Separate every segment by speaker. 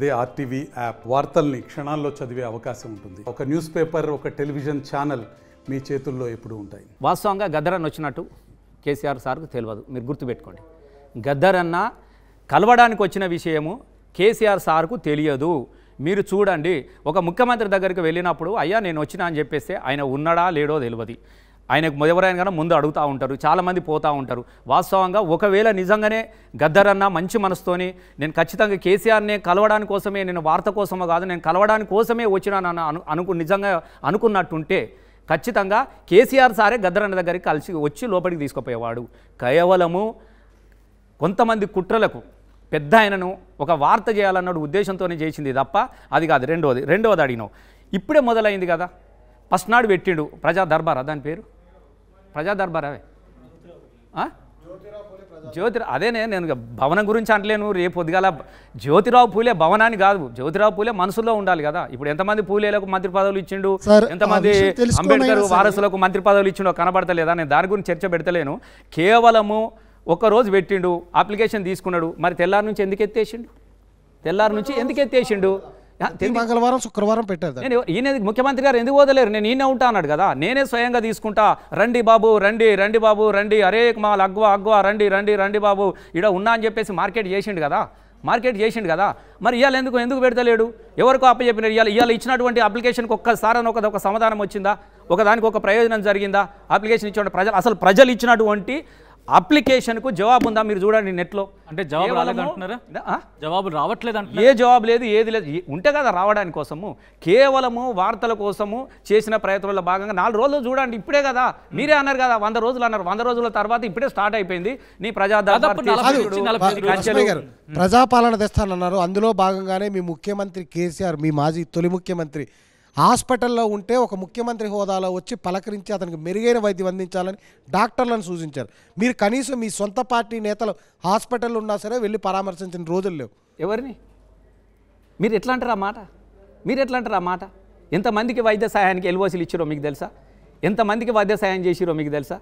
Speaker 1: అదే RTV app వార్తల్ని క్షణాల్లో చదివే అవకాశం ఉంటుంది. ఒక న్యూస్ పేపర్, ఒక టెలివిజన్ ఛానల్ మీ చేతుల్లో ఎప్పుడూ ఉంటాయి.
Speaker 2: వాస్తవంగా గద్దరన్న వచ్చినట్టు కేసీఆర్ సార్కు తెలియదు. మీరు గుర్తుపెట్టుకోండి, గద్దరన్న కలవడానికి వచ్చిన విషయము కేసీఆర్ సార్కు తెలియదు. మీరు చూడండి, ఒక ముఖ్యమంత్రి దగ్గరికి వెళ్ళినప్పుడు అయ్యా నేను వచ్చినా అని చెప్పేస్తే ఆయన ఉన్నాడా లేడో తెలియదు. ఆయనకు ఎవరైనా కానీ ముందు అడుగుతూ ఉంటారు, చాలామంది పోతూ ఉంటారు. వాస్తవంగా ఒకవేళ నిజంగానే గద్దరన్న మంచి మనసుతోని నేను ఖచ్చితంగా కేసీఆర్నే కలవడానికి కోసమే, నేను వార్త కోసమో కాదు నేను కలవడానికి కోసమే వచ్చినాను నిజంగా అనుకున్నట్టుంటే ఖచ్చితంగా కేసీఆర్ సారే గద్దరన్న దగ్గరికి కలిసి వచ్చి లోపలికి తీసుకుపోయేవాడు. కేవలము కొంతమంది కుట్రలకు పెద్ద ఆయనను ఒక వార్త చేయాలన్న ఉద్దేశంతోనే చేసింది తప్ప అది కాదు. రెండవది అడిగినావు, ఇప్పుడే మొదలైంది కదా. ఫస్ట్ నాడు పెట్టిండు ప్రజా దర్బారా, దాని పేరు ప్రజా దర్బారా, జ్యోతిరావు. అదేనే నేను భవనం గురించి అంటలేను. రేపు పొద్దుగాల జ్యోతిరావు పూలే భవనాన్ని కాదు, జ్యోతిరావు పూలే మనసులో ఉండాలి కదా. ఇప్పుడు ఎంతమంది పూలేలకు మంత్రి పదవులు ఇచ్చిండు, ఎంతమంది అంబేద్కర్ వారసులకు మంత్రి పదవులు ఇచ్చిండో కనబడతలేదా. నేను దాని గురించి చర్చ పెడతలేను. కేవలము ఒక్కరోజు పెట్టిండు, అప్లికేషన్ తీసుకున్నాడు. మరి తెల్లారి నుంచి ఎందుకు ఎత్తేసిండు?
Speaker 3: మంగళవారం శుక్రవారం పెట్టారు.
Speaker 2: నేను ఈయన ముఖ్యమంత్రి గారు ఎందుకు వదలేరు, నేను ఈయన ఉంటా అన్నాడు కదా. నేనే స్వయంగా తీసుకుంటా, రండి బాబు రండి బాబు రండి, అరే మాల్ అగ్వా రండి బాబు ఇక్కడ ఉన్నా అని చెప్పేసి మార్కెట్ చేసిండు కదా. మరి ఇవాళ ఎందుకు పెడతలేడు? ఎవరికో అప్పచెప్పినారు. ఇవాళ ఇచ్చినటువంటి అప్లికేషన్కి ఒక్కసారి ఒక సమాధానం వచ్చిందా? ఒకదానికి ఒక ప్రయోజనం జరిగిందా? అప్లికేషన్ ఇచ్చిన ప్రజలు ఇచ్చినటువంటి అప్లికేషన్కు జవాబు ఉందా? మీరు చూడండి నెట్లో.
Speaker 4: అంటే జవాబు రావట్లేదు అంటే
Speaker 2: ఏ జవాబు లేదు, ఏది లేదు. ఉంటే కదా రావడానికి కోసము, కేవలము వార్తల కోసము చేసిన ప్రయత్నంలో భాగంగా 4 రోజులు చూడండి. ఇప్పుడే కదా మీరే అన్నారు కదా 100 రోజులు అన్నారు. 100 రోజుల తర్వాత ఇప్పుడే స్టార్ట్ అయిపోయింది నీ
Speaker 3: ప్రజాపాలన తెస్తానన్నారు. అందులో భాగంగానే మీ ముఖ్యమంత్రి కేసీఆర్, మీ మాజీ తొలి ముఖ్యమంత్రి హాస్పిటల్లో ఉంటే ఒక ముఖ్యమంత్రి హోదాలో వచ్చి పలకరించి అతనికి మెరుగైన వైద్యం అందించాలని డాక్టర్లను సూచించారు. మీరు కనీసం మీ సొంత పార్టీ నేతలు హాస్పిటల్లో ఉన్నా సరే వెళ్ళి పరామర్శించిన రోజులు లేవు.
Speaker 2: ఎవరిని మీరు ఎట్లా అంటారు ఆ మాట? ఎంతమందికి వైద్య సహాయానికి ఎల్ఓసీలు ఇచ్చిరో మీకు తెలుసా? ఎంతమందికి వైద్య సహాయం చేసిరో మీకు తెలుసా?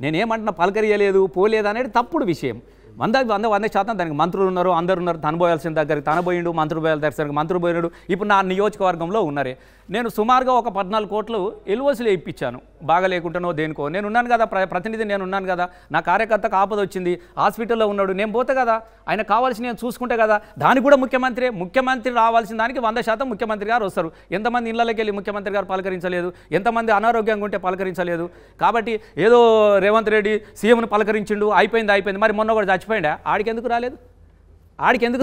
Speaker 2: నేనేమంటున్నా పలకరియలేదు పోలేదు అనేది తప్పుడు విషయం. 100% దానికి మంత్రులు ఉన్నారు, అందరు ఉన్నారు. తను పోయాల్సిన దగ్గరికి తను పోయిండు, మంత్రులు పోయాల్సిన దగ్గరికి మంత్రులు పోయినాడు. ఇప్పుడు నా నియోజకవర్గంలో ఉన్నారే, నేను సుమారుగా ఒక 14 కోట్లు ఎల్ఓసీలు ఇప్పించాను. బాగా లేకుండానో దేనికో నేను ఉన్నాను కదా, ప్రతినిధి నేను ఉన్నాను కదా. నా కార్యకర్తకు ఆపద వచ్చింది, హాస్పిటల్లో ఉన్నాడు, నేను పోతే కదా ఆయన కావాల్సి నేను చూసుకుంటే కదా. దానికి కూడా ముఖ్యమంత్రి రావాల్సిన దానికి 100% ముఖ్యమంత్రి గారు వస్తారు. ఎంతమంది ఇళ్ళకి వెళ్ళి ముఖ్యమంత్రి గారు పలకరించలేదు, ఎంతమంది అనారోగ్యంగా ఉంటే పలకరించలేదు. కాబట్టి ఏదో రేవంత్ రెడ్డి సీఎంను పలకరించిండు, అయిపోయింది. మరి మొన్న కూడా చచ్చిపోయిండా? ఆడికి ఎందుకు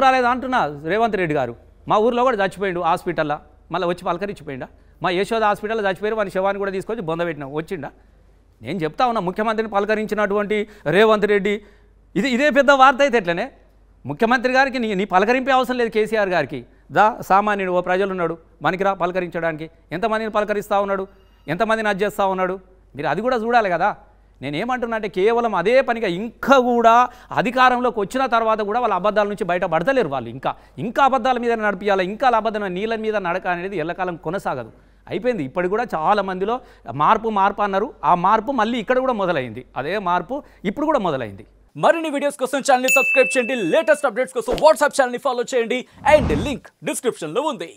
Speaker 2: రాలేదు అంటున్నా. రేవంత్ రెడ్డి గారు మా ఊర్లో కూడా చచ్చిపోయిండు హాస్పిటల్లో, మళ్ళీ వచ్చి పలకరించిపోయిండా? మా యశోద హాస్పిటల్లో చచ్చిపోయారు, వాని శవాన్ని కూడా తీసుకొచ్చి బొందబెట్టినా, వచ్చిండా? నేను చెప్తా ఉన్నా, ముఖ్యమంత్రిని పలకరించినటువంటి రేవంత్ రెడ్డి ఇదే పెద్ద వార్త అయితే ఎట్లనే? ముఖ్యమంత్రి గారికి నీ పలకరింపే అవసరం లేదు. కేసీఆర్ గారికి సామాన్యుడు ఓ ప్రజలు ఉన్నాడు, మనకి పలకరించడానికి. ఎంతమందిని పలకరిస్తూ ఉన్నాడు, ఎంతమందిని చేస్తూ ఉన్నాడు, మీరు అది కూడా చూడాలి కదా. నేనేమంటున్నా అంటే కేవలం అదే పనిగా ఇంకా కూడా అధికారంలోకి వచ్చిన తర్వాత కూడా వాళ్ళ అబద్ధాల నుంచి బయటపడతలేరు. వాళ్ళు ఇంకా అబద్ధాల మీద నడిపించాలి, ఇంకా అబద్ధం నీళ్ళ మీద నడక అనేది ఎల్లకాలం కొనసాగదు. అయిపోయింది. ఇప్పటికి కూడా చాలా మందిలో మార్పు అన్నారు. ఆ మార్పు మళ్ళీ ఇక్కడ కూడా మొదలైంది. అదే మార్పు ఇప్పుడు కూడా మొదలైంది.
Speaker 4: మరిన్ని వీడియోస్ కోసం ఛానల్ ని సబ్స్క్రైబ్ చేయండి. లేటెస్ట్ అప్డేట్స్ కోసం వాట్సాప్ ఛానల్ ని ఫాలో చేయండి. అండ్ లింక్ డిస్క్రిప్షన్ లో ఉంది.